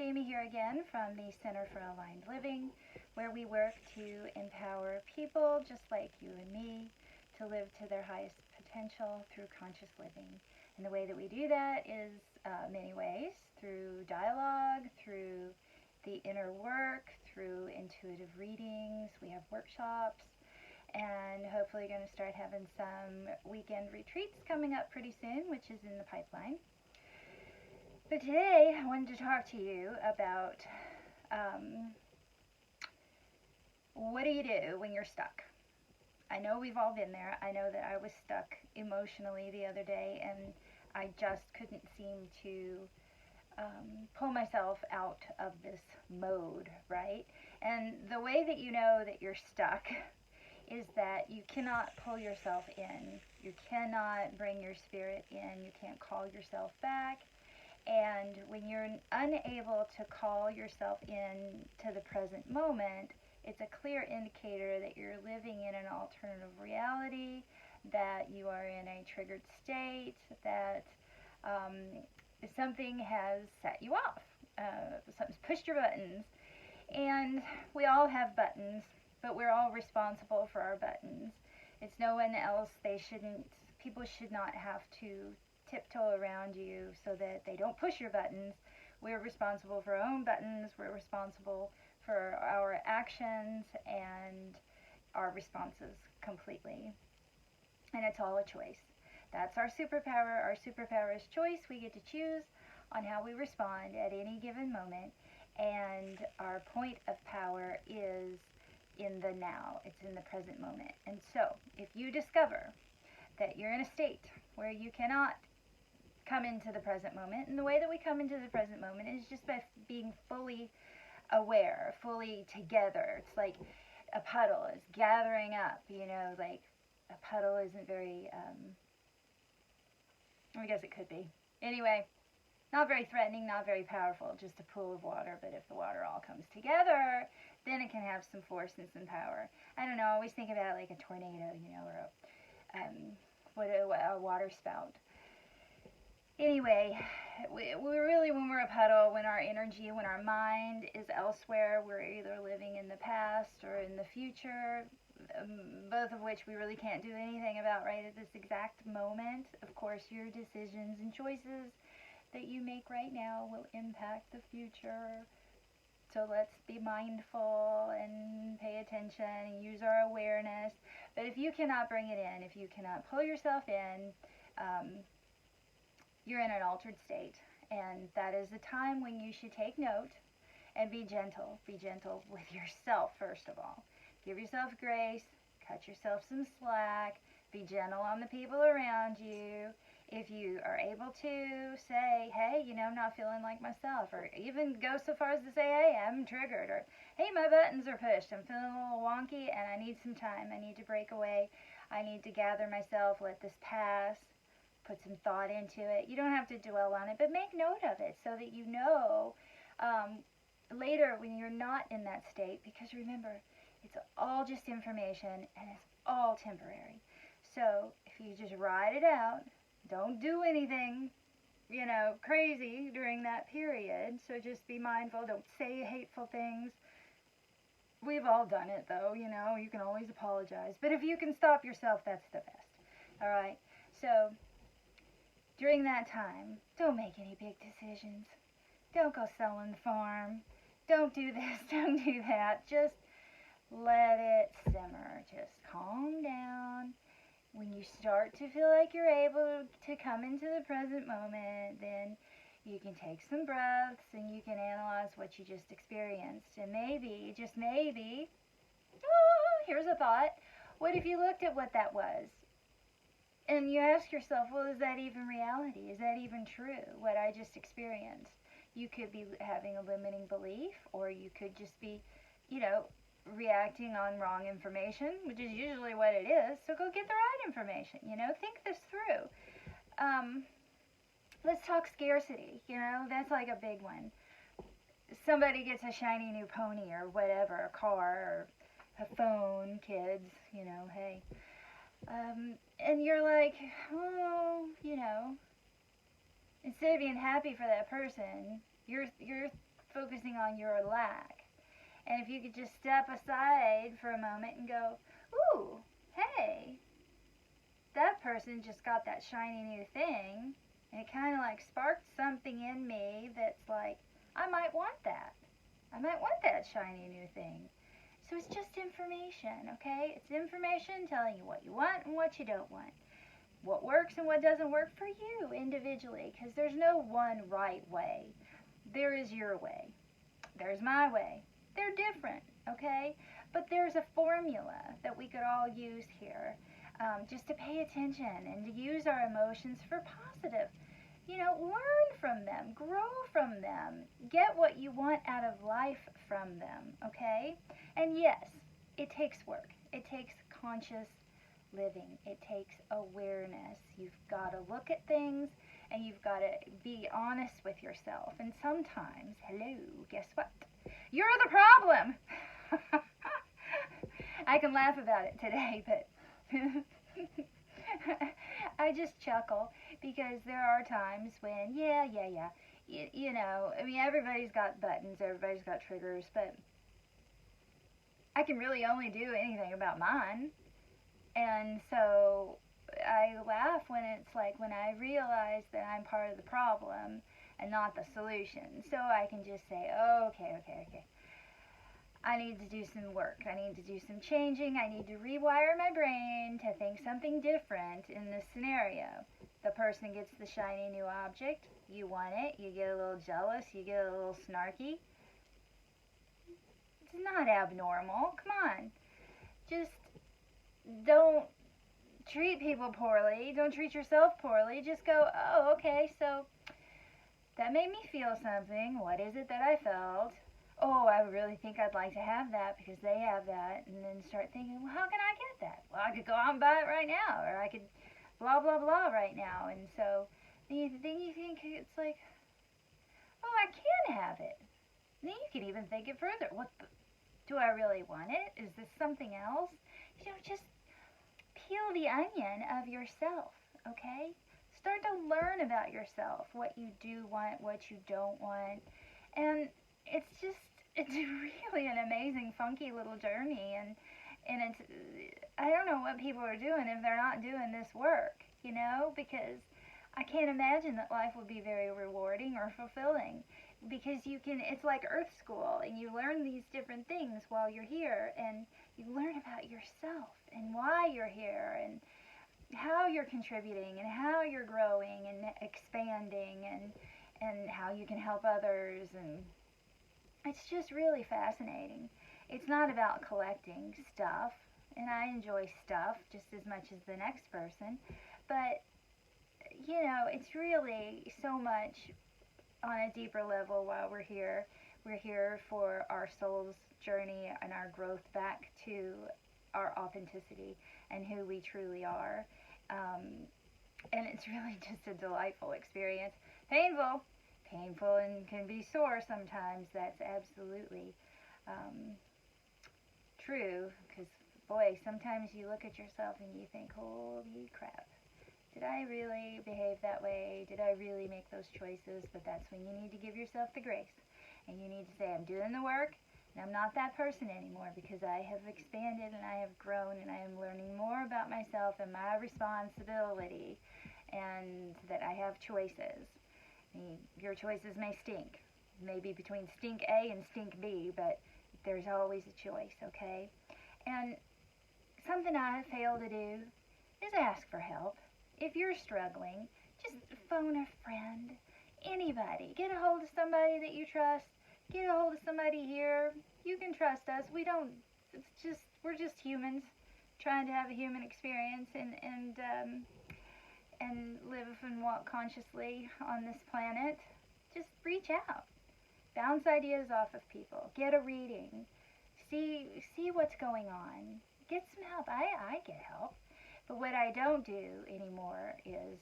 Jamie here again from the Center for Aligned Living, where we work to empower people just like you and me to live to their highest potential through conscious living. And the way that we do that is many ways, through dialogue, through the inner work, through intuitive readings. We have workshops, and hopefully going to start having some weekend retreats coming up pretty soon, which is in the pipeline. But today I wanted to talk to you about what do you do when you're stuck? I know we've all been there. I know that I was stuck emotionally the other day, and I just couldn't seem to pull myself out of this mode, right? And the way that you know that you're stuck is that you cannot pull yourself in. You cannot bring your spirit in. You can't call yourself back. And when you're unable to call yourself in to the present moment, it's a clear indicator that you're living in an alternative reality, that you are in a triggered state, that something has set you off. Something's pushed your buttons. And we all have buttons, but we're all responsible for our buttons. It's no one else. People should not have to tiptoe around you so that they don't push your buttons. We're responsible for our own buttons. We're responsible for our actions and our responses completely. And it's all a choice. That's our superpower. Our superpower is choice. We get to choose on how we respond at any given moment. And our point of power is in the now. It's in the present moment. And so, if you discover that you're in a state where you cannot come into the present moment, and the way that we come into the present moment is just by being fully aware, fully together. It's like a puddle is gathering up, like a puddle isn't very, I guess it could be. Anyway, not very threatening, not very powerful, just a pool of water. But if the water all comes together, then it can have some force and some power. I don't know, I always think about like a tornado, or a water spout. Anyway, we're really, when we're a puddle, when our energy, when our mind is elsewhere, we're either living in the past or in the future, both of which we really can't do anything about right at this exact moment. Of course, your decisions and choices that you make right now will impact the future. So let's be mindful and pay attention and use our awareness. But if you cannot bring it in, if you cannot pull yourself in, you're in an altered state. And that is the time when you should take note and be gentle. Be gentle with yourself, first of all. Give yourself grace. Cut yourself some slack. Be gentle on the people around you. If you are able to say, hey, I'm not feeling like myself, or even go so far as to say, hey, I'm triggered, or hey, my buttons are pushed, I'm feeling a little wonky and I need some time, I need to break away, I need to gather myself, let this pass, put some thought into it. You don't have to dwell on it, but make note of it so that you know later when you're not in that state, because remember, it's all just information and it's all temporary. So if you just ride it out, don't do anything, crazy during that period. So just be mindful. Don't say hateful things. We've all done it, though, You can always apologize. But if you can stop yourself, that's the best. All right? So during that time, don't make any big decisions. Don't go selling the farm. Don't do this. Don't do that. Just let it simmer. Just calm down. When you start to feel like you're able to come into the present moment, then you can take some breaths and you can analyze what you just experienced. And maybe, just maybe, here's a thought. What if you looked at what that was? And you ask yourself, well, is that even reality? Is that even true, what I just experienced? You could be having a limiting belief, or you could just be, reacting on wrong information, which is usually what it is. So go get the right information, think this through. Let's talk scarcity, that's like a big one. Somebody gets a shiny new pony or whatever, a car or a phone, kids, hey. And you're like, instead of being happy for that person, you're focusing on your lack. And if you could just step aside for a moment and go, ooh, hey, that person just got that shiny new thing, and it kind of like sparked something in me that's like, I might want that. I might want that shiny new thing. So it's just information, okay? It's information telling you what you want and what you don't want. What works and what doesn't work for you individually, because there's no one right way. There is your way. There's my way. They're different, okay? But there's a formula that we could all use here, just to pay attention and to use our emotions for positive. Learn from them, grow from them, get what you want out of life from them, okay? And yes, it takes work. It takes conscious living. It takes awareness. You've got to look at things and you've got to be honest with yourself. And sometimes, hello, guess what? You're the problem. I can laugh about it today, but I just chuckle because there are times when, yeah. Everybody's got buttons, everybody's got triggers, but I can really only do anything about mine. And so I laugh when it's like when I realize that I'm part of the problem and not the solution. So I can just say, oh, okay. I need to do some work. I need to do some changing. I need to rewire my brain to think something different in this scenario. The person gets the shiny new object. You want it. You get a little jealous. You get a little snarky. It's not abnormal. Come on. Just don't treat people poorly. Don't treat yourself poorly. Just go, oh, okay, so that made me feel something. What is it that I felt? Oh, I really think I'd like to have that because they have that. And then start thinking, well, how can I get that? Well, I could go out and buy it right now, or I could blah, blah, blah right now. And so then you think it's like, oh, I can have it. And then you can even think it further. Do I really want it? Is this something else? Just peel the onion of yourself, okay? Start to learn about yourself, what you do want, what you don't want. And it's really an amazing, funky little journey. And it's, I don't know what people are doing if they're not doing this work, because I can't imagine that life would be very rewarding or fulfilling. Because it's like Earth School, and you learn these different things while you're here, and you learn about yourself and why you're here and how you're contributing and how you're growing and expanding and how you can help others. And it's just really fascinating. It's not about collecting stuff, and I enjoy stuff just as much as the next person, but it's really so much on a deeper level while we're here. We're here for our soul's journey and our growth back to our authenticity and who we truly are. And it's really just a delightful experience. Painful and can be sore sometimes. That's absolutely true, because boy, sometimes you look at yourself and you think, holy crap, did I really behave that way? Did I really make those choices? But that's when you need to give yourself the grace. And you need to say, I'm doing the work, and I'm not that person anymore, because I have expanded and I have grown and I am learning more about myself and my responsibility, and that I have choices. Your choices may stink. Maybe between stink A and stink B, but there's always a choice, okay? And something I fail to do is ask for help. If you're struggling, just phone a friend, anybody. Get a hold of somebody that you trust. Get a hold of somebody here. You can trust us. We're just humans trying to have a human experience and live and walk consciously on this planet. Just reach out. Bounce ideas off of people. Get a reading. See what's going on. Get some help. I get help. But what I don't do anymore is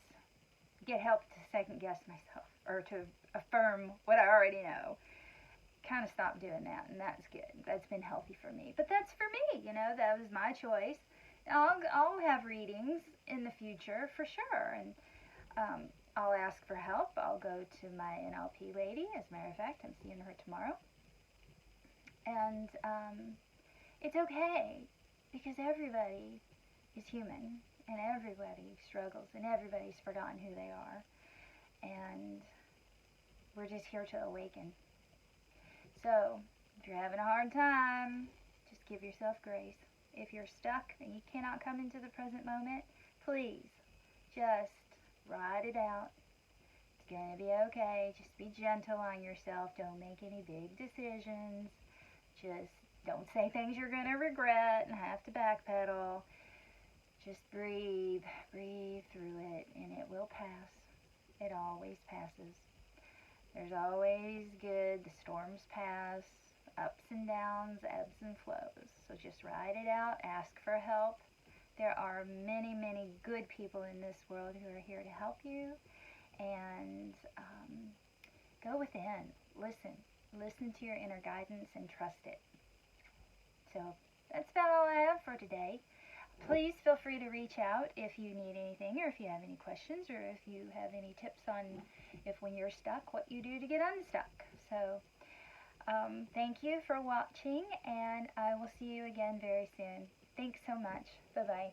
get help to second guess myself or to affirm what I already know. Kind of stopped doing that, and that's good. That's been healthy for me. But that's for me, that was my choice. I'll have readings in the future for sure, and I'll ask for help. I'll go to my NLP lady. As a matter of fact, I'm seeing her tomorrow. And it's okay, because everybody is human, and everybody struggles, and everybody's forgotten who they are. And we're just here to awaken. So, if you're having a hard time, just give yourself grace. If you're stuck and you cannot come into the present moment, please just ride it out. It's going to be okay. Just be gentle on yourself. Don't make any big decisions. Just don't say things you're going to regret and have to backpedal. Just breathe. Breathe through it, and it will pass. It always passes. There's always good. The storms pass, ups and downs, ebbs and flows. So just ride it out. Ask for help. There are many, many good people in this world who are here to help you. And go within. Listen. Listen to your inner guidance and trust it. So that's about all I have for today. Please feel free to reach out if you need anything, or if you have any questions, or if you have any tips on if when you're stuck, what you do to get unstuck. So thank you for watching, and I will see you again very soon. Thanks so much. Bye-bye.